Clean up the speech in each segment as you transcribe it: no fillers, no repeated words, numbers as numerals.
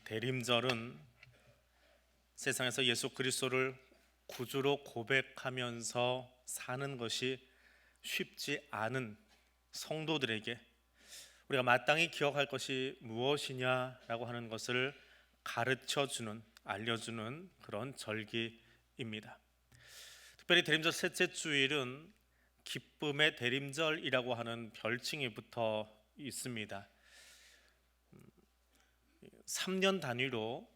대림절은 세상에서 예수 그리스도를 구주로 고백하면서 사는 것이 쉽지 않은 성도들에게 우리가 마땅히 기억할 것이 무엇이냐라고 하는 것을 가르쳐주는, 알려주는 그런 절기입니다. 특별히 대림절 셋째 주일은 기쁨의 대림절이라고 하는 별칭이 붙어 있습니다. 3년 단위로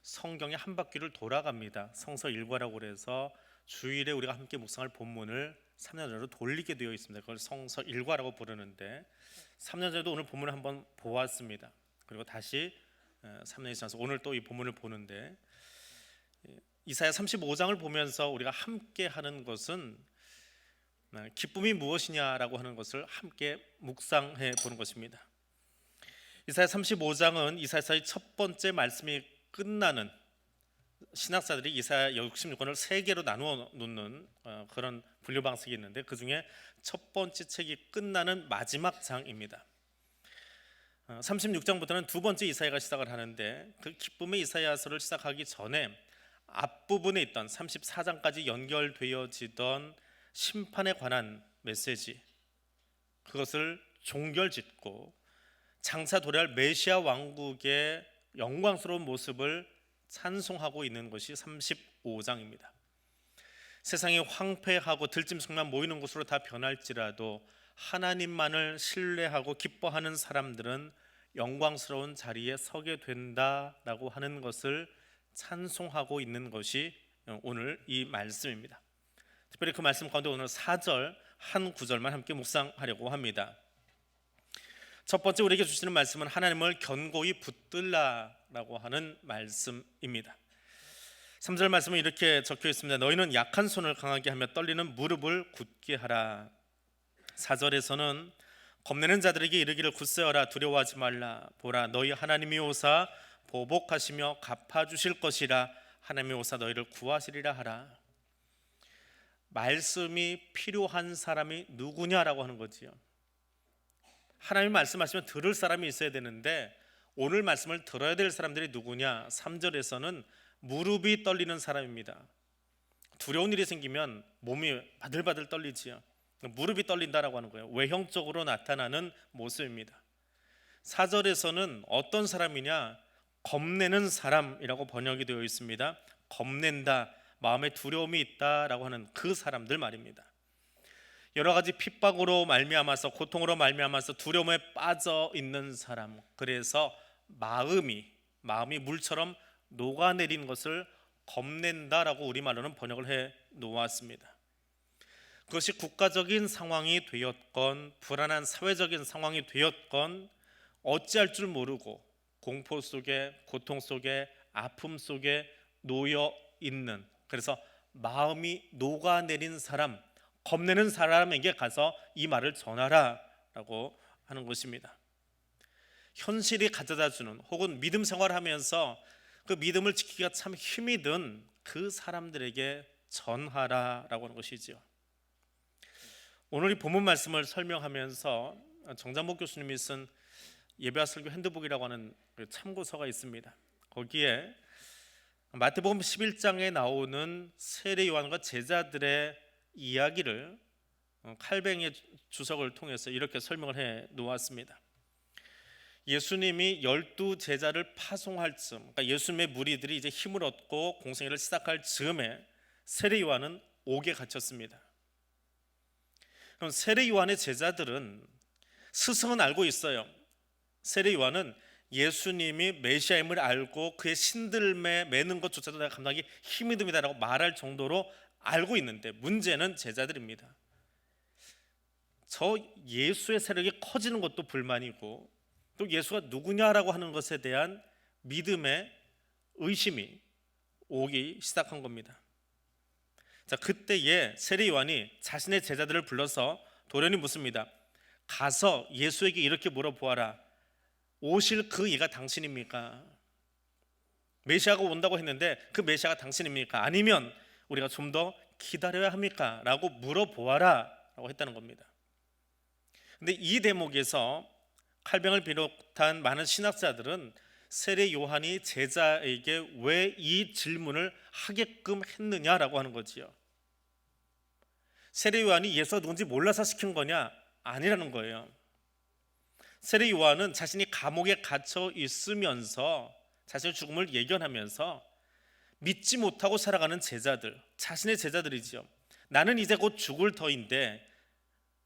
성경의 한 바퀴를 돌아갑니다. 성서 일과라고 그래서 주일에 우리가 함께 묵상할 본문을 3년 전으로 돌리게 되어 있습니다. 그걸 성서 일과라고 부르는데 3년 전에도 오늘 본문을 한번 보았습니다. 그리고 다시 3년이 지나서 오늘 또 이 본문을 보는데 이사야 35장을 보면서 우리가 함께 하는 것은 기쁨이 무엇이냐라고 하는 것을 함께 묵상해 보는 것입니다. 이사야 35장은 이사야서의 첫 번째 말씀이 끝나는, 신학자들이 이사야 66권을 세 개로 나누어 놓는 그런 분류 방식이 있는데 그 중에 첫 번째 책이 끝나는 마지막 장입니다. 36장부터는 두 번째 이사야가 시작을 하는데 그 기쁨의 이사야서를 시작하기 전에 앞부분에 있던 34장까지 연결되어지던 심판에 관한 메시지, 그것을 종결짓고 장차 도래할 메시아 왕국의 영광스러운 모습을 찬송하고 있는 것이 35장입니다. 세상이 황폐하고 들짐승만 모이는 곳으로 다 변할지라도 하나님만을 신뢰하고 기뻐하는 사람들은 영광스러운 자리에 서게 된다라고 하는 것을 찬송하고 있는 것이 오늘 이 말씀입니다. 특별히 그 말씀 가운데 오늘 4절 한 구절만 함께 묵상하려고 합니다. 첫 번째 우리에게 주시는 말씀은 하나님을 견고히 붙들라라고 하는 말씀입니다. 3절 말씀은 이렇게 적혀 있습니다. 너희는 약한 손을 강하게 하며 떨리는 무릎을 굳게 하라. 4절에서는 겁내는 자들에게 이르기를 굳세어라, 두려워하지 말라. 보라, 너희 하나님이 오사 보복하시며 갚아주실 것이라. 하나님이 오사 너희를 구하시리라 하라. 말씀이 필요한 사람이 누구냐라고 하는 거지요. 하나님 말씀하시면 들을 사람이 있어야 되는데 오늘 말씀을 들어야 될 사람들이 누구냐? 3절에서는 무릎이 떨리는 사람입니다. 두려운 일이 생기면 몸이 바들바들 떨리지요. 무릎이 떨린다라고 하는 거예요. 외형적으로 나타나는 모습입니다. 4절에서는 어떤 사람이냐? 겁내는 사람이라고 번역이 되어 있습니다. 겁낸다, 마음에 두려움이 있다라고 하는 그 사람들 말입니다. 여러 가지 핍박으로 말미암아서, 고통으로 말미암아서 두려움에 빠져 있는 사람, 그래서 마음이 물처럼 녹아내린 것을 겁낸다라고 우리말로는 번역을 해 놓았습니다. 그것이 국가적인 상황이 되었건 불안한 사회적인 상황이 되었건 어찌할 줄 모르고 공포 속에, 고통 속에, 아픔 속에 놓여 있는, 그래서 마음이 녹아내린 사람, 겁내는 사람에게 가서 이 말을 전하라라고 하는 것입니다. 현실이 가져다주는, 혹은 믿음 생활하면서 그 믿음을 지키기가 참 힘이 든 그 사람들에게 전하라라고 하는 것이지요. 오늘 이 본문 말씀을 설명하면서 정장복 교수님이 쓴 예배와 설교 핸드북이라고 하는 참고서가 있습니다. 거기에 마태복음 11장에 나오는 세례 요한과 제자들의 이야기를 칼뱅의 주석을 통해서 이렇게 설명을 해 놓았습니다. 예수님이 12제자를 파송할 즈음, 그러니까 예수님의 무리들이 이제 힘을 얻고 공생애를 시작할 즈음에 세례 요한은 옥에 갇혔습니다. 그럼 세례 요한의 제자들은, 스승은 알고 있어요. 세례 요한은 예수님이 메시아임을 알고 그의 신들매 매는 것조차도 내가 감당하기 힘이 듭니다라고 말할 정도로 알고 있는데 문제는 제자들입니다. 저 예수의 세력이 커지는 것도 불만이고 또 예수가 누구냐라고 하는 것에 대한 믿음의 의심이 오기 시작한 겁니다. 자, 그때에 세례 요한이 자신의 제자들을 불러서 도련히 묻습니다. 가서 예수에게 이렇게 물어보아라. 오실 그 이가 당신입니까? 메시아가 온다고 했는데 그 메시아가 당신입니까? 아니면 우리가 좀 더 기다려야 합니까? 라고 물어보아라 라고 했다는 겁니다. 근데 이 대목에서 칼뱅을 비롯한 많은 신학자들은 세례 요한이 제자에게 왜 이 질문을 하게끔 했느냐라고 하는 거지요. 세례 요한이 예수가 누군지 몰라서 시킨 거냐? 아니라는 거예요. 세례 요한은 자신이 감옥에 갇혀 있으면서 자신의 죽음을 예견하면서 믿지 못하고 살아가는 제자들, 자신의 제자들이지요. 나는 이제 곧 죽을 터인데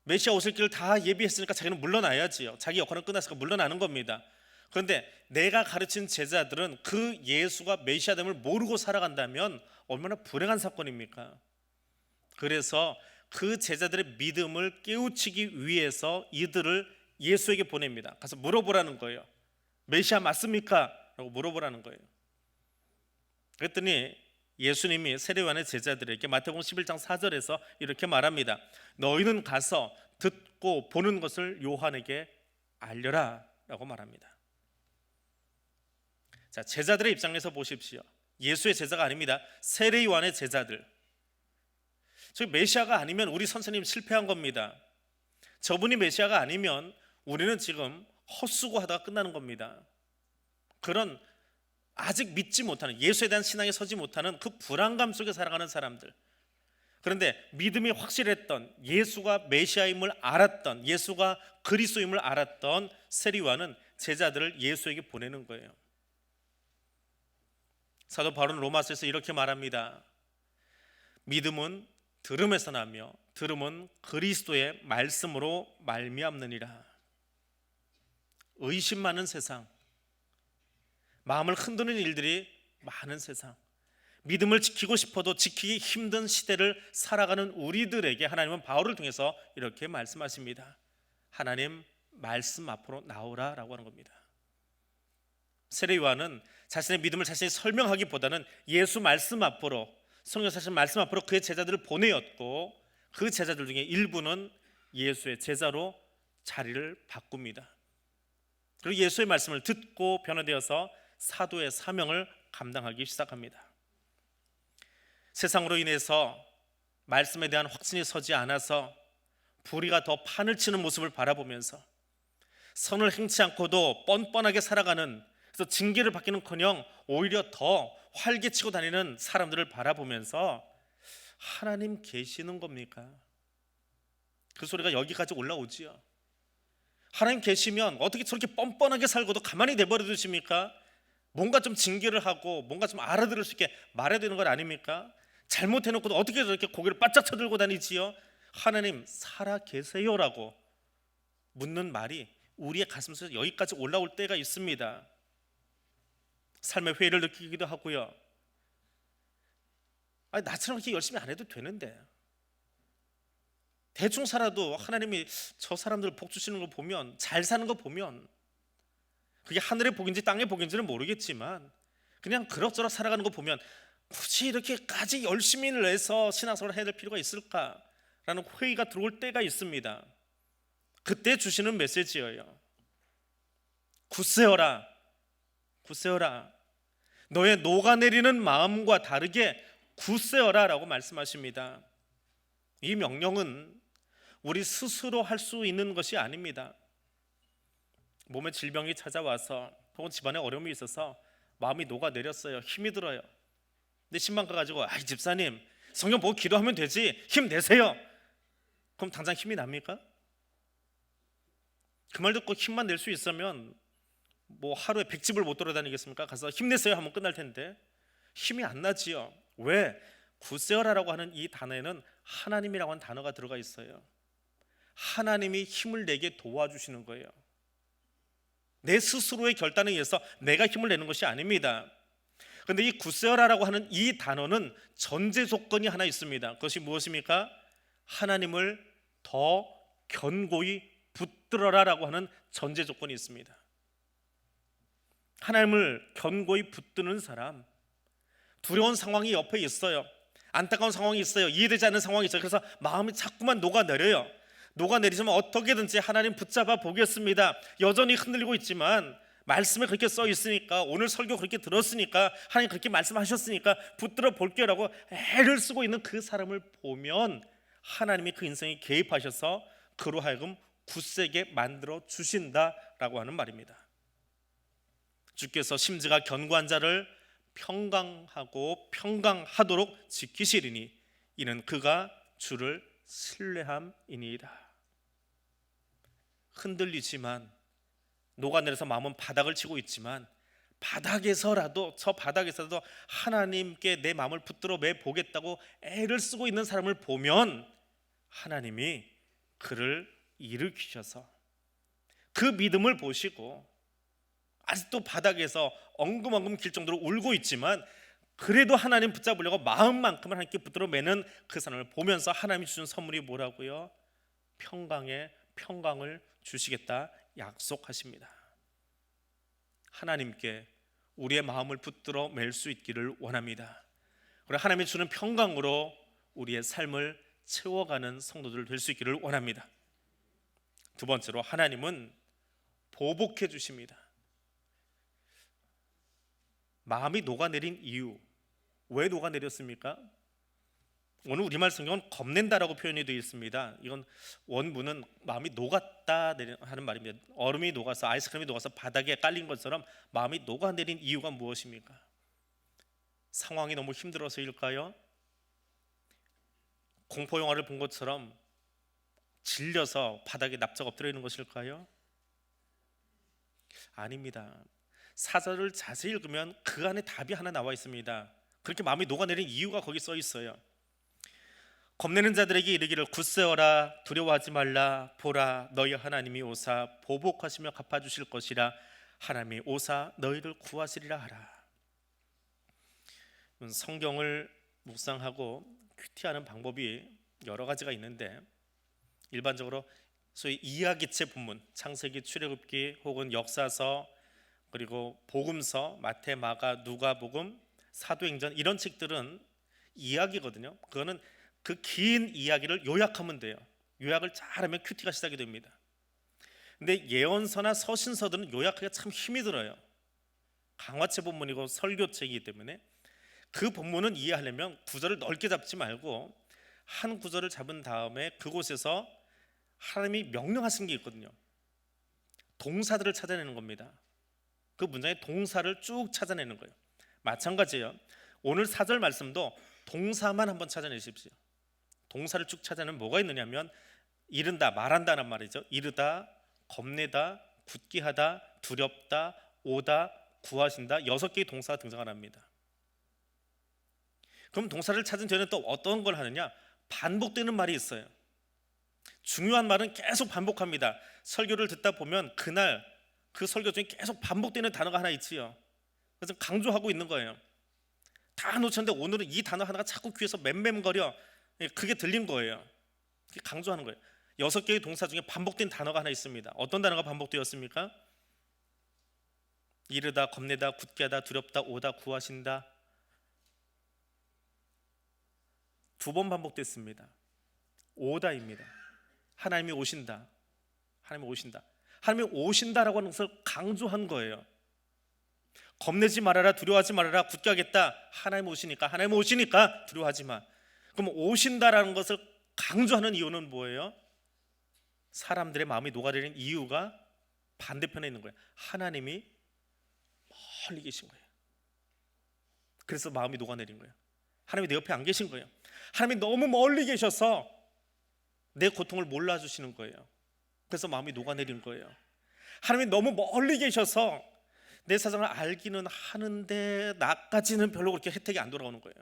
메시아 오실 길을 다 예비했으니까 자기는 물러나야지요. 자기 역할은 끝났으니까 물러나는 겁니다. 그런데 내가 가르친 제자들은 그 예수가 메시아됨을 모르고 살아간다면 얼마나 불행한 사건입니까? 그래서 그 제자들의 믿음을 깨우치기 위해서 이들을 예수에게 보냅니다. 가서 물어보라는 거예요. 메시아 맞습니까? 라고 물어보라는 거예요. 그랬더니 예수님이 세례요한의 제자들에게 마태복음 11장 4절에서 이렇게 말합니다. 너희는 가서 듣고 보는 것을 요한에게 알려라 라고 말합니다. 자, 제자들의 입장에서 보십시오. 예수의 제자가 아닙니다. 세례요한의 제자들. 즉 메시아가 아니면 우리 선생님 실패한 겁니다. 저분이 메시아가 아니면 우리는 지금 헛수고하다가 끝나는 겁니다. 그런 아직 믿지 못하는, 예수에 대한 신앙에 서지 못하는 그 불안감 속에 살아가는 사람들. 그런데 믿음이 확실했던, 예수가 메시아임을 알았던, 예수가 그리스도임을 알았던 세례요한은 제자들을 예수에게 보내는 거예요. 사도 바울은 로마서에서 이렇게 말합니다. 믿음은 들음에서 나며 들음은 그리스도의 말씀으로 말미암느니라. 의심 많은 세상, 마음을 흔드는 일들이 많은 세상, 믿음을 지키고 싶어도 지키기 힘든 시대를 살아가는 우리들에게 하나님은 바울을 통해서 이렇게 말씀하십니다. 하나님 말씀 앞으로 나오라 라고 하는 겁니다. 세례 요한은 자신의 믿음을 자신이 설명하기보다는 예수 말씀 앞으로, 성경에서 하신 말씀 앞으로 그의 제자들을 보내었고, 그 제자들 중에 일부는 예수의 제자로 자리를 바꿉니다. 그리고 예수의 말씀을 듣고 변화되어서 사도의 사명을 감당하기 시작합니다. 세상으로 인해서 말씀에 대한 확신이 서지 않아서 불의가 더 판을 치는 모습을 바라보면서 선을 행치 않고도 뻔뻔하게 살아가는, 그래서 징계를 받기는커녕 오히려 더 활개치고 다니는 사람들을 바라보면서 하나님 계시는 겁니까? 그 소리가 여기까지 올라오지요. 하나님 계시면 어떻게 저렇게 뻔뻔하게 살고도 가만히 내버려 두십니까? 뭔가 좀 징계를 하고 뭔가 좀 알아들을 수 있게 말해야 되는 것 아닙니까? 잘못해놓고도 어떻게 저렇게 고개를 바짝 쳐들고 다니지요? 하나님 살아 계세요라고 묻는 말이 우리의 가슴속에서 여기까지 올라올 때가 있습니다. 삶의 회의를 느끼기도 하고요. 아니, 나처럼 이렇게 열심히 안 해도 되는데, 대충 살아도 하나님이 저 사람들 복 주시는 거 보면, 잘 사는 거 보면, 그게 하늘의 복인지 땅의 복인지는 모르겠지만 그냥 그럭저럭 살아가는 거 보면 굳이 이렇게까지 열심히 내서 신앙생활을 해야 될 필요가 있을까라는 회의가 들어올 때가 있습니다. 그때 주시는 메시지예요. 굳세어라, 굳세어라. 너의 녹아내리는 마음과 다르게 굳세어라 라고 말씀하십니다. 이 명령은 우리 스스로 할 수 있는 것이 아닙니다. 몸에 질병이 찾아와서 혹은 집안에 어려움이 있어서 마음이 녹아내렸어요. 힘이 들어요. 근데 신방 가가지고 아이 집사님 성경 보고 기도하면 되지, 힘내세요. 그럼 당장 힘이 납니까? 그 말 듣고 힘만 낼 수 있으면 뭐 하루에 100집을 못 돌아다니겠습니까? 가서 힘내세요 하면 끝날 텐데 힘이 안 나지요. 왜? 굳세어라라고 하는 이 단어에는 하나님이라고 하는 단어가 들어가 있어요. 하나님이 힘을 내게 도와주시는 거예요. 내 스스로의 결단에 의해서 내가 힘을 내는 것이 아닙니다. 그런데 이 굳세어라라고 하는 이 단어는 전제 조건이 하나 있습니다. 그것이 무엇입니까? 하나님을 더 견고히 붙들어라라고 하는 전제 조건이 있습니다. 하나님을 견고히 붙드는 사람, 두려운 상황이 옆에 있어요. 안타까운 상황이 있어요. 이해되지 않는 상황이 있어요. 그래서 마음이 자꾸만 녹아내려요. 녹아내리지만 어떻게든지 하나님 붙잡아 보겠습니다. 여전히 흔들리고 있지만 말씀에 그렇게 써 있으니까, 오늘 설교 그렇게 들었으니까, 하나님 그렇게 말씀하셨으니까 붙들어 볼게요라고 애를 쓰고 있는 그 사람을 보면 하나님이 그 인생에 개입하셔서 그로 하여금 굳세게 만들어 주신다라고 하는 말입니다. 주께서 심지가 견고한 자를 평강하고 평강하도록 지키시리니 이는 그가 주를 신뢰함이니이다. 흔들리지만 녹아내려서 마음은 바닥을 치고 있지만 저 바닥에서라도 하나님께 내 마음을 붙들어 매 보겠다고 애를 쓰고 있는 사람을 보면 하나님이 그를 일으키셔서 그 믿음을 보시고 아직도 바닥에서 엉금엉금 길 정도로 울고 있지만 그래도 하나님 붙잡으려고 마음만큼은 하나님께 붙들어 매는 그 사람을 보면서 하나님이 주신 선물이 뭐라고요? 평강을 주시겠다 약속하십니다. 하나님께 우리의 마음을 붙들어 맬 수 있기를 원합니다. 그리고 하나님이 주는 평강으로 우리의 삶을 채워가는 성도들 될 수 있기를 원합니다. 두 번째로 하나님은 보복해 주십니다. 마음이 녹아내린 이유, 왜 녹아내렸습니까? 오늘 우리말 성경은 겁낸다라고 표현이 되어 있습니다. 이건 원문은 마음이 녹았다 하는 말입니다. 얼음이 녹아서 아이스크림이 녹아서 바닥에 깔린 것처럼 마음이 녹아내린 이유가 무엇입니까? 상황이 너무 힘들어서일까요? 공포 영화를 본 것처럼 질려서 바닥에 납작 엎드려 있는 것일까요? 아닙니다. 사절을 자세히 읽으면 그 안에 답이 하나 나와 있습니다. 그렇게 마음이 녹아내린 이유가 거기 써 있어요. 겁내는 자들에게 이르기를 굳세어라 두려워하지 말라 보라 너희 하나님이 오사 보복하시며 갚아주실 것이라 하나님이 오사 너희를 구하시리라 하라. 성경을 묵상하고 큐티하는 방법이 여러 가지가 있는데 일반적으로 소위 이야기체 본문, 창세기, 출애굽기 혹은 역사서 그리고 복음서, 마태, 마가, 누가복음, 사도행전 이런 책들은 이야기거든요. 그거는 그 긴 이야기를 요약하면 돼요. 요약을 잘하면 큐티가 시작이 됩니다. 근데 예언서나 서신서들은 요약하기가 참 힘이 들어요. 강화체 본문이고 설교책이기 때문에 그 본문은 이해하려면 구절을 넓게 잡지 말고 한 구절을 잡은 다음에 그곳에서 하나님이 명령하신 게 있거든요. 동사들을 찾아내는 겁니다. 그 문장의 동사를 쭉 찾아내는 거예요. 마찬가지예요. 오늘 4절 말씀도 동사만 한번 찾아내십시오. 동사를 쭉 찾아내면 뭐가 있느냐면 이른다, 말한다는 말이죠. 이르다, 겁내다, 굳게 하다, 두렵다, 오다, 구하신다 6개의 동사가 등장을 합니다. 그럼 동사를 찾은 뒤에는 또 어떤 걸 하느냐? 반복되는 말이 있어요. 중요한 말은 계속 반복합니다. 설교를 듣다 보면 그날 그 설교 중에 계속 반복되는 단어가 하나 있지요. 그래서 강조하고 있는 거예요. 다 놓쳤는데 오늘은 이 단어 하나가 자꾸 귀에서 맴맴거려. 그게 들린 거예요. 강조하는 거예요. 6개의 동사 중에 반복된 단어가 하나 있습니다. 어떤 단어가 반복되었습니까? 이르다, 겁내다, 굳게 하다, 두렵다, 오다, 구하신다. 2번 반복됐습니다. 오다입니다. 하나님이 오신다. 하나님이 오신다. 하나님이 오신다라고 하는 것을 강조한 거예요. 겁내지 말아라, 두려워하지 말아라, 굳게 하겠다. 하나님 오시니까 두려워하지 마. 그럼 오신다라는 것을 강조하는 이유는 뭐예요? 사람들의 마음이 녹아내리는 이유가 반대편에 있는 거예요. 하나님이 멀리 계신 거예요. 그래서 마음이 녹아내린 거예요. 하나님이 내 옆에 안 계신 거예요. 하나님이 너무 멀리 계셔서 내 고통을 몰라주시는 거예요. 그래서 마음이 녹아내린 거예요. 하나님이 너무 멀리 계셔서 내 사정을 알기는 하는데 나까지는 별로 그렇게 혜택이 안 돌아오는 거예요.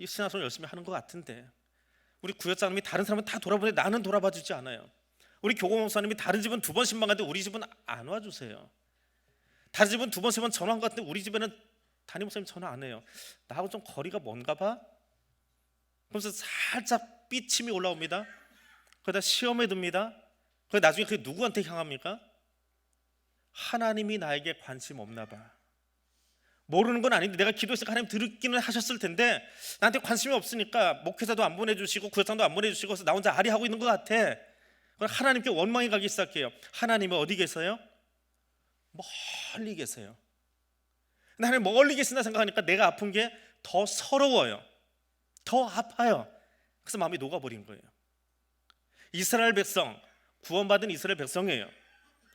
신앙생활 열심히 하는 것 같은데 우리 구역장님이 다른 사람은 다 돌아보는데 나는 돌아봐 주지 않아요. 우리 교공 목사님이 다른 집은 2번 신방하는데 우리 집은 안 와주세요. 다른 집은 2번, 3번 전화한 것 같은데 우리 집에는 담임 목사님 전화 안 해요. 나하고 좀 거리가 먼가 봐? 그러면서 살짝 삐침이 올라옵니다. 그러다 시험에 듭니다. 그러다 나중에 그게 누구한테 향합니까? 하나님이 나에게 관심 없나 봐. 모르는 건 아닌데 내가 기도했으니까 하나님 들었기는 하셨을 텐데 나한테 관심이 없으니까 목회자도 안 보내주시고 구역장도 안 보내주시고 그래서 나 혼자 아리하고 있는 것 같아. 하나님께 원망이 가기 시작해요. 하나님이 어디 계세요? 멀리 계세요. 근데 하나님 멀리 계신다 생각하니까 내가 아픈 게 더 서러워요. 더 아파요. 그래서 마음이 녹아버린 거예요. 이스라엘 백성, 구원받은 이스라엘 백성이에요.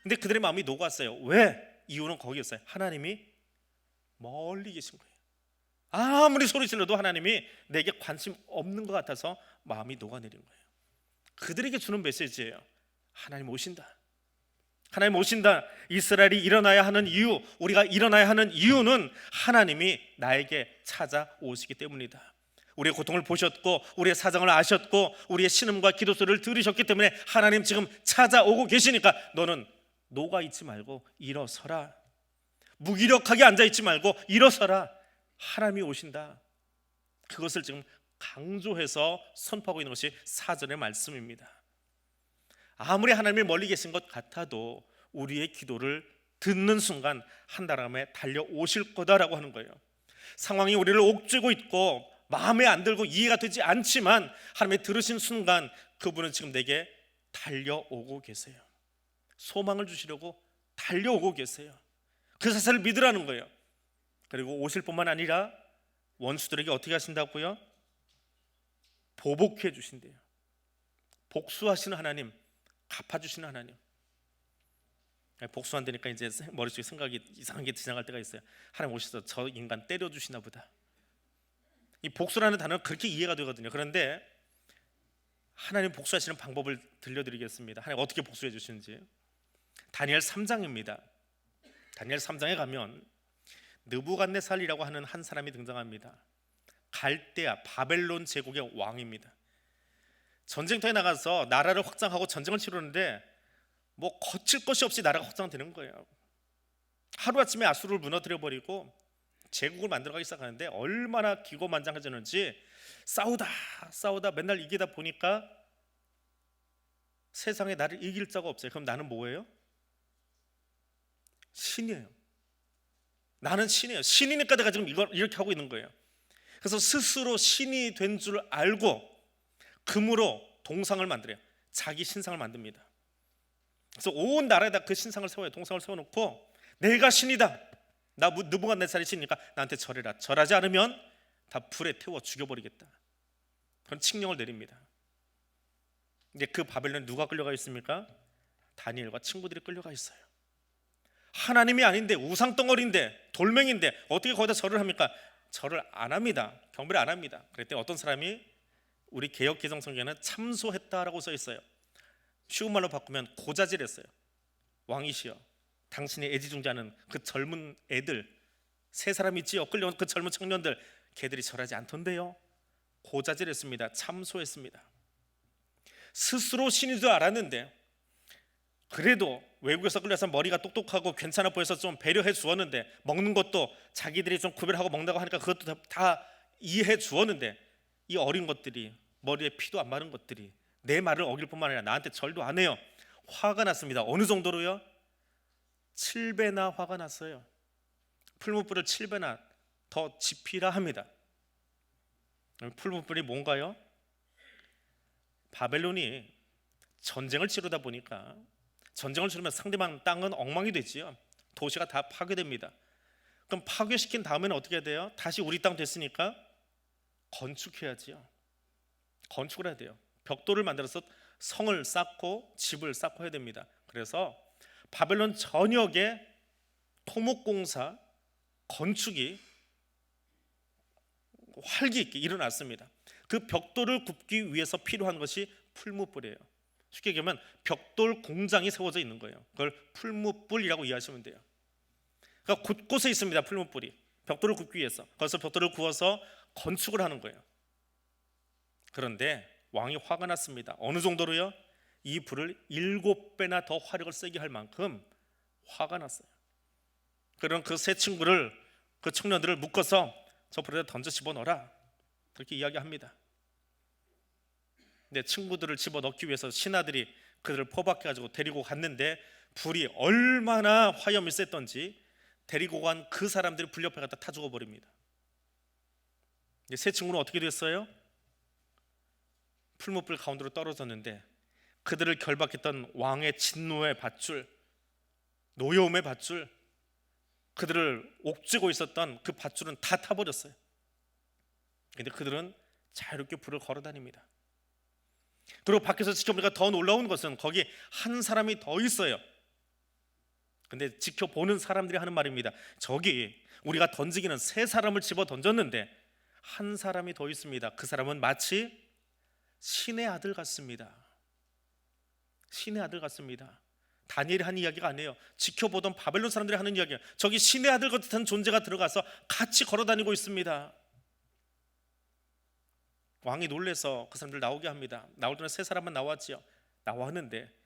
근데 그들의 마음이 녹았어요. 왜? 이유는 거기였어요. 하나님이 멀리 계신 거예요. 아무리 소리 질러도 하나님이 내게 관심 없는 것 같아서 마음이 녹아내린 거예요. 그들에게 주는 메시지예요. 하나님 오신다. 하나님 오신다. 이스라엘이 일어나야 하는 이유, 우리가 일어나야 하는 이유는 하나님이 나에게 찾아오시기 때문이다. 우리의 고통을 보셨고 우리의 사정을 아셨고 우리의 신음과 기도 소리를 들으셨기 때문에 하나님 지금 찾아오고 계시니까 너는 녹아있지 말고 일어서라. 무기력하게 앉아있지 말고 일어서라. 하나님이 오신다. 그것을 지금 강조해서 선포하고 있는 것이 사전의 말씀입니다. 아무리 하나님이 멀리 계신 것 같아도 우리의 기도를 듣는 순간 한 사람에 달려오실 거다라고 하는 거예요. 상황이 우리를 옥죄고 있고 마음에 안 들고 이해가 되지 않지만 하나님의 들으신 순간 그분은 지금 내게 달려오고 계세요. 소망을 주시려고 달려오고 계세요. 그 사실을 믿으라는 거예요. 그리고 오실 뿐만 아니라 원수들에게 어떻게 하신다고요? 보복해 주신대요. 복수하시는 하나님, 갚아주시는 하나님. 복수한다니까 이제 머릿속에 생각이 이상한 게 지나갈 때가 있어요. 하나님 오셔서 저 인간 때려주시나 보다. 이 복수라는 단어는 그렇게 이해가 되거든요. 그런데 하나님 복수하시는 방법을 들려드리겠습니다. 하나님 어떻게 복수해 주시는지. 다니엘 3장입니다. 다니엘 3장에 가면 느부갓네살이라고 하는 한 사람이 등장합니다. 갈대아 바벨론 제국의 왕입니다. 전쟁터에 나가서 나라를 확장하고 전쟁을 치르는데 뭐 거칠 것이 없이 나라가 확장되는 거예요. 하루아침에 아수르를 무너뜨려 버리고 제국을 만들어가기 시작하는데 얼마나 기고만장해졌는지 싸우다 맨날 이기다 보니까 세상에 나를 이길 자가 없어요. 그럼 나는 뭐예요? 신이에요. 나는 신이에요. 신이니까 내가 지금 이걸 이렇게 하고 있는 거예요. 그래서 스스로 신이 된 줄 알고 금으로 동상을 만들어요. 자기 신상을 만듭니다. 그래서 온 나라에다 그 신상을 세워요. 동상을 세워놓고 내가 신이다. 나 느부갓네살이 신이니까 나한테 절해라. 절하지 않으면 다 불에 태워 죽여버리겠다. 그런 칙령을 내립니다. 근데 그 바벨론에 누가 끌려가 있습니까? 다니엘과 친구들이 끌려가 있어요. 하나님이 아닌데 우상덩어리인데 돌멩인데 어떻게 거기다 절을 합니까? 절을 안 합니다. 경배를 안 합니다. 그랬더니 어떤 사람이 우리 개역 개정 성경에는 참소했다라고 써 있어요. 쉬운 말로 바꾸면 고자질했어요. 왕이시여, 당신이 애지중지하는 그 젊은 애들 세 사람 있지요. 끌려온 그 젊은 청년들 걔들이 절하지 않던데요. 고자질했습니다. 참소했습니다. 스스로 신인 줄 알았는데 그래도 외국에서 끌려서 머리가 똑똑하고 괜찮아 보여서 좀 배려해 주었는데 먹는 것도 자기들이 좀 구별하고 먹는다고 하니까 그것도 다 이해해 주었는데 이 어린 것들이 머리에 피도 안 마른 것들이 내 말을 어길 뿐만 아니라 나한테 절도 안 해요. 화가 났습니다. 어느 정도로요? 7배나 화가 났어요. 풀무불을 7배나 더 지피라 합니다. 풀무불이 뭔가요? 바벨론이 전쟁을 치르다 보니까 전쟁을 치르면 상대방 땅은 엉망이 되지요. 도시가 다 파괴됩니다. 그럼 파괴시킨 다음에는 어떻게 해야 돼요? 다시 우리 땅 됐으니까 건축해야지요. 건축을 해야 돼요. 벽돌을 만들어서 성을 쌓고 집을 쌓고 해야 됩니다. 그래서 바벨론 전역에 토목공사 건축이 활기 있게 일어났습니다. 그 벽돌을 굽기 위해서 필요한 것이 풀무불이에요. 쉽게 얘기하면 벽돌 공장이 세워져 있는 거예요. 그걸 풀무불이라고 이해하시면 돼요. 그러니까 곳곳에 있습니다. 풀무불이 벽돌을 굽기 위해서. 거기서 벽돌을 구워서 건축을 하는 거예요. 그런데 왕이 화가 났습니다. 어느 정도로요? 이 불을 7배나 더 화력을 세게 할 만큼 화가 났어요. 그런 그 세 친구를 그 청년들을 묶어서 저 불에다 던져 집어넣어라 그렇게 이야기합니다. 근데 친구들을 집어넣기 위해서 신하들이 그들을 포박해가지고 데리고 갔는데 불이 얼마나 화염이 셌던지 데리고 간 그 사람들이 불 옆에 갖다 타 죽어버립니다. 세 친구는 어떻게 됐어요? 풀무불 가운데로 떨어졌는데 그들을 결박했던 왕의 진노의 밧줄, 노여움의 밧줄, 그들을 옥죄고 있었던 그 밧줄은 다 타버렸어요. 그런데 그들은 자유롭게 불을 걸어다닙니다. 그리고 밖에서 지켜보니까 더 놀라운 것은 거기 한 사람이 더 있어요. 근데 지켜보는 사람들이 하는 말입니다. 저기 우리가 던지기는 세 사람을 집어 던졌는데 한 사람이 더 있습니다. 그 사람은 마치 신의 아들 같습니다. 신의 아들 같습니다. 다니엘이 한 이야기가 아니에요. 지켜보던 바벨론 사람들이 하는 이야기예요. 저기 신의 아들 같은 존재가 들어가서 같이 걸어다니고 있습니다. 왕이 놀래서 그 사람들 나오게 합니다. 나올 때는 세 사람만 나왔지요. 나왔는데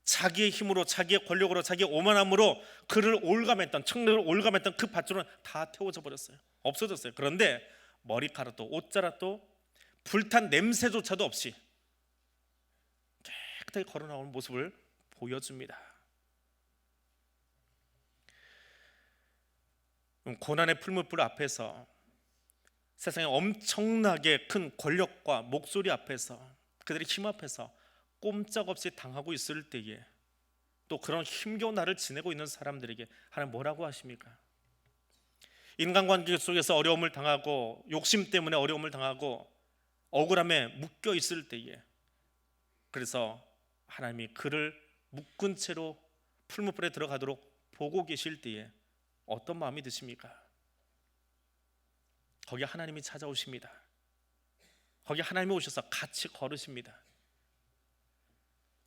자기의 힘으로, 자기의 권력으로, 자기의 오만함으로 그를 올감했던, 청력을 올감했던 그 밧줄은 다 태워져 버렸어요. 없어졌어요. 그런데 머리카락도 옷자락도 불탄 냄새조차도 없이 깨끗하게 걸어 나오는 모습을 보여줍니다. 고난의 풀무불 앞에서, 세상에 엄청나게 큰 권력과 목소리 앞에서, 그들의 힘 앞에서 꼼짝없이 당하고 있을 때에 또 그런 힘겨운 날을 지내고 있는 사람들에게 하나님 뭐라고 하십니까? 인간관계 속에서 어려움을 당하고 욕심 때문에 어려움을 당하고 억울함에 묶여 있을 때에, 그래서 하나님이 그를 묶은 채로 풀무불에 들어가도록 보고 계실 때에 어떤 마음이 드십니까? 거기 하나님이 찾아오십니다. 거기 하나님이 오셔서 같이 걸으십니다.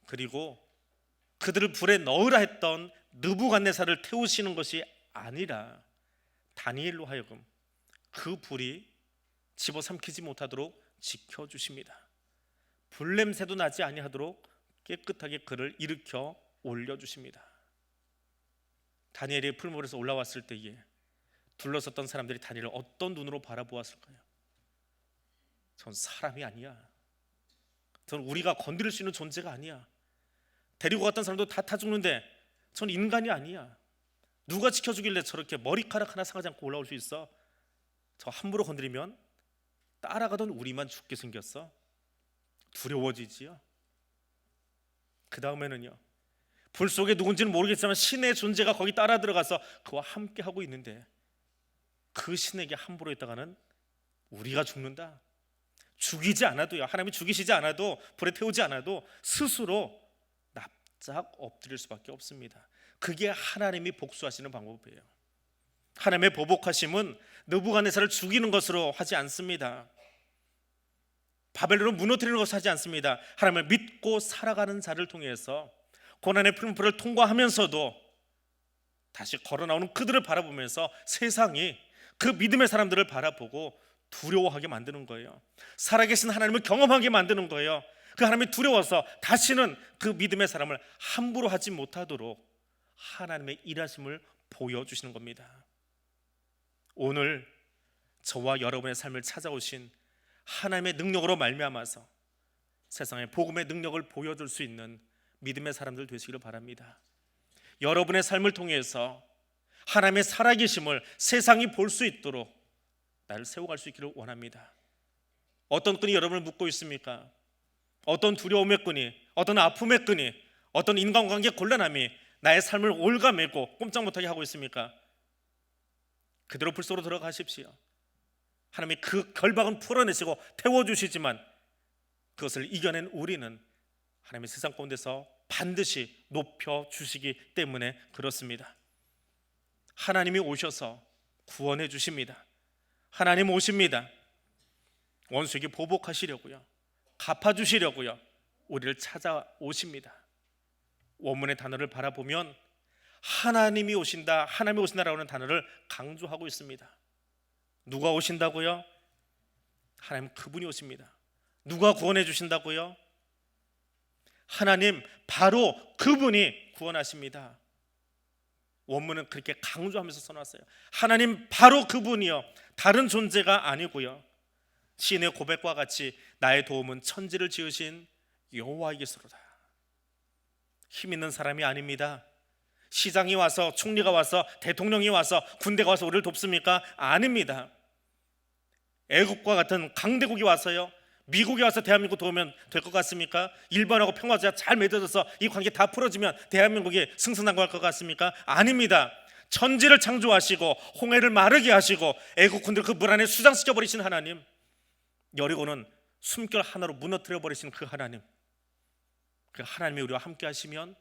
그리고 그들을 불에 넣으라 했던 느부갓네살을 태우시는 것이 아니라 다니엘로 하여금 그 불이 집어삼키지 못하도록 지켜주십니다. 불냄새도 나지 아니하도록 깨끗하게 그를 일으켜 올려주십니다. 다니엘이 풀무불에서 올라왔을 때에 둘러섰던 사람들이 다니엘을 어떤 눈으로 바라보았을까요? 전 사람이 아니야. 전 우리가 건드릴 수 있는 존재가 아니야. 데리고 갔던 사람도 다 타 죽는데 전 인간이 아니야. 누가 지켜주길래 저렇게 머리카락 하나 상하지 않고 올라올 수 있어? 저 함부로 건드리면 따라가던 우리만 죽게 생겼어. 두려워지지요. 그 다음에는요, 불 속에 누군지는 모르겠지만 신의 존재가 거기 따라 들어가서 그와 함께 하고 있는데 그 신에게 함부로 했다가는 우리가 죽는다. 죽이지 않아도요, 하나님이 죽이시지 않아도, 불에 태우지 않아도 스스로 납작 엎드릴 수밖에 없습니다. 그게 하나님이 복수하시는 방법이에요. 하나님의 보복하심은 느부갓네살을 죽이는 것으로 하지 않습니다. 바벨론을 무너뜨리는 것을 하지 않습니다. 하나님을 믿고 살아가는 자를 통해서 고난의 풀무불을 통과하면서도 다시 걸어 나오는 그들을 바라보면서 세상이 그 믿음의 사람들을 바라보고 두려워하게 만드는 거예요. 살아계신 하나님을 경험하게 만드는 거예요. 그 하나님이 두려워서 다시는 그 믿음의 사람을 함부로 하지 못하도록 하나님의 일하심을 보여주시는 겁니다. 오늘 저와 여러분의 삶을 찾아오신 하나님의 능력으로 말미암아서 세상에 복음의 능력을 보여줄 수 있는 믿음의 사람들 되시기를 바랍니다. 여러분의 삶을 통해서 하나님의 살아계심을 세상이 볼 수 있도록 나를 세워갈 수 있기를 원합니다. 어떤 끈이 여러분을 묶고 있습니까? 어떤 두려움의 끈이, 어떤 아픔의 끈이, 어떤 인간관계 곤란함이 나의 삶을 올가매고 꼼짝 못하게 하고 있습니까? 그대로 불 속으로 들어가십시오. 하나님이 그 결박은 풀어내시고 태워주시지만 그것을 이겨낸 우리는 하나님의 세상 가운데서 반드시 높여주시기 때문에 그렇습니다. 하나님이 오셔서 구원해 주십니다. 하나님 오십니다. 원수에게 보복하시려고요, 갚아주시려고요, 우리를 찾아오십니다. 원문의 단어를 바라보면 하나님이 오신다, 하나님이 오신다라고 하는 단어를 강조하고 있습니다. 누가 오신다고요? 하나님 그분이 오십니다. 누가 구원해 주신다고요? 하나님 바로 그분이 구원하십니다. 원문은 그렇게 강조하면서 써놨어요. 하나님 바로 그분이요, 다른 존재가 아니고요. 시인의 고백과 같이 나의 도움은 천지를 지으신 여호와이시로다. 힘 있는 사람이 아닙니다. 시장이 와서, 총리가 와서, 대통령이 와서, 군대가 와서 우리를 돕습니까? 아닙니다. 애국과 같은 강대국이 와서요, 미국이 와서 대한민국 도우면 될 것 같습니까? 일본하고 평화가 잘 맺어져서 이 관계 다 풀어지면 대한민국이 승승장구할 것 같습니까? 아닙니다. 천지를 창조하시고 홍해를 마르게 하시고 애국군들 그 물 안에 수장시켜 버리신 하나님, 여리고는 숨결 하나로 무너뜨려 버리신 그 하나님, 그 하나님이 우리와 함께 하시면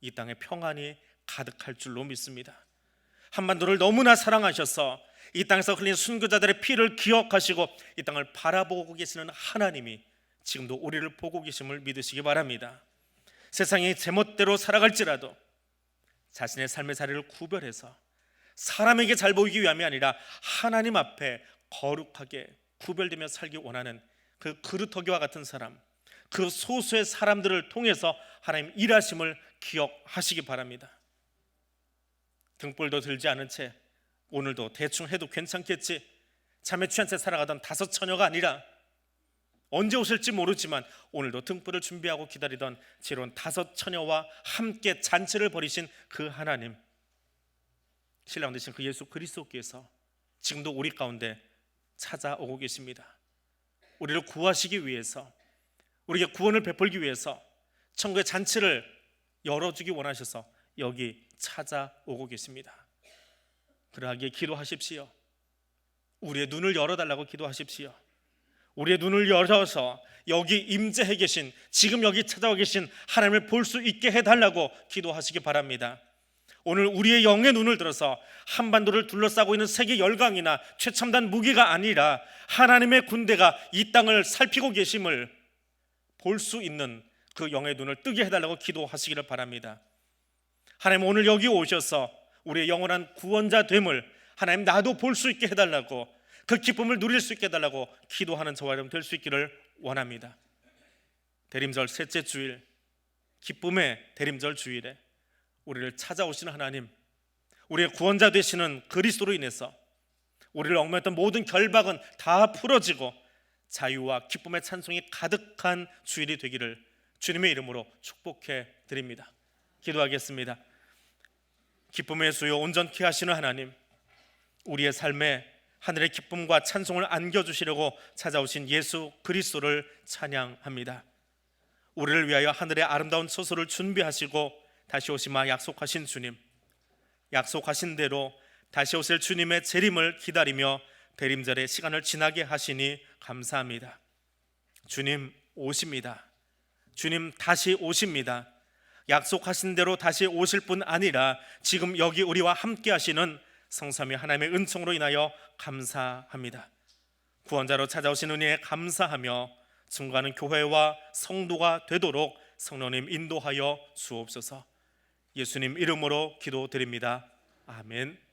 이 땅에 평안이 가득할 줄로 믿습니다. 한반도를 너무나 사랑하셔서 이 땅에서 흘린 순교자들의 피를 기억하시고 이 땅을 바라보고 계시는 하나님이 지금도 우리를 보고 계심을 믿으시기 바랍니다. 세상이 제멋대로 살아갈지라도 자신의 삶의 자리를 구별해서 사람에게 잘 보이기 위함이 아니라 하나님 앞에 거룩하게 구별되며 살기 원하는 그 그루터기와 같은 사람, 그 소수의 사람들을 통해서 하나님 일하심을 기억하시기 바랍니다. 등불도 들지 않은 채 오늘도 대충 해도 괜찮겠지, 잠에 취한 채 살아가던 5 처녀가 아니라 언제 오실지 모르지만 오늘도 등불을 준비하고 기다리던 지혜로운 5 처녀와 함께 잔치를 벌이신 그 하나님, 신랑 되신 그 예수 그리스도께서 지금도 우리 가운데 찾아오고 계십니다. 우리를 구하시기 위해서, 우리에게 구원을 베풀기 위해서 천국의 잔치를 열어주기 원하셔서 여기 찾아오고 계십니다. 그러하기에 기도하십시오. 우리의 눈을 열어달라고 기도하십시오. 우리의 눈을 열어서 여기 임재해 계신, 지금 여기 찾아와 계신 하나님을 볼 수 있게 해달라고 기도하시기 바랍니다. 오늘 우리의 영의 눈을 들어서 한반도를 둘러싸고 있는 세계 열강이나 최첨단 무기가 아니라 하나님의 군대가 이 땅을 살피고 계심을 볼 수 있는 그 영의 눈을 뜨게 해달라고 기도하시기를 바랍니다. 하나님, 오늘 여기 오셔서 우리의 영원한 구원자 됨을 하나님 나도 볼 수 있게 해달라고, 그 기쁨을 누릴 수 있게 해달라고 기도하는 저와 여러분 될 수 있기를 원합니다. 대림절 셋째 주일, 기쁨의 대림절 주일에 우리를 찾아오시는 하나님, 우리의 구원자 되시는 그리스도로 인해서 우리를 얽매였던 모든 결박은 다 풀어지고 자유와 기쁨의 찬송이 가득한 주일이 되기를 주님의 이름으로 축복해 드립니다. 기도하겠습니다. 기쁨의 수요 온전케 하시는 하나님, 우리의 삶에 하늘의 기쁨과 찬송을 안겨주시려고 찾아오신 예수 그리스도를 찬양합니다. 우리를 위하여 하늘의 아름다운 처소를 준비하시고 다시 오시마 약속하신 주님, 약속하신 대로 다시 오실 주님의 재림을 기다리며 대림절의 시간을 지나게 하시니 감사합니다. 주님 오십니다. 주님 다시 오십니다. 약속하신 대로 다시 오실 뿐 아니라 지금 여기 우리와 함께 하시는 성삼위 하나님의 은총으로 인하여 감사합니다. 구원자로 찾아오신 은혜에 감사하며 증거하는 교회와 성도가 되도록 성령님 인도하여 주옵소서. 예수님 이름으로 기도드립니다. 아멘.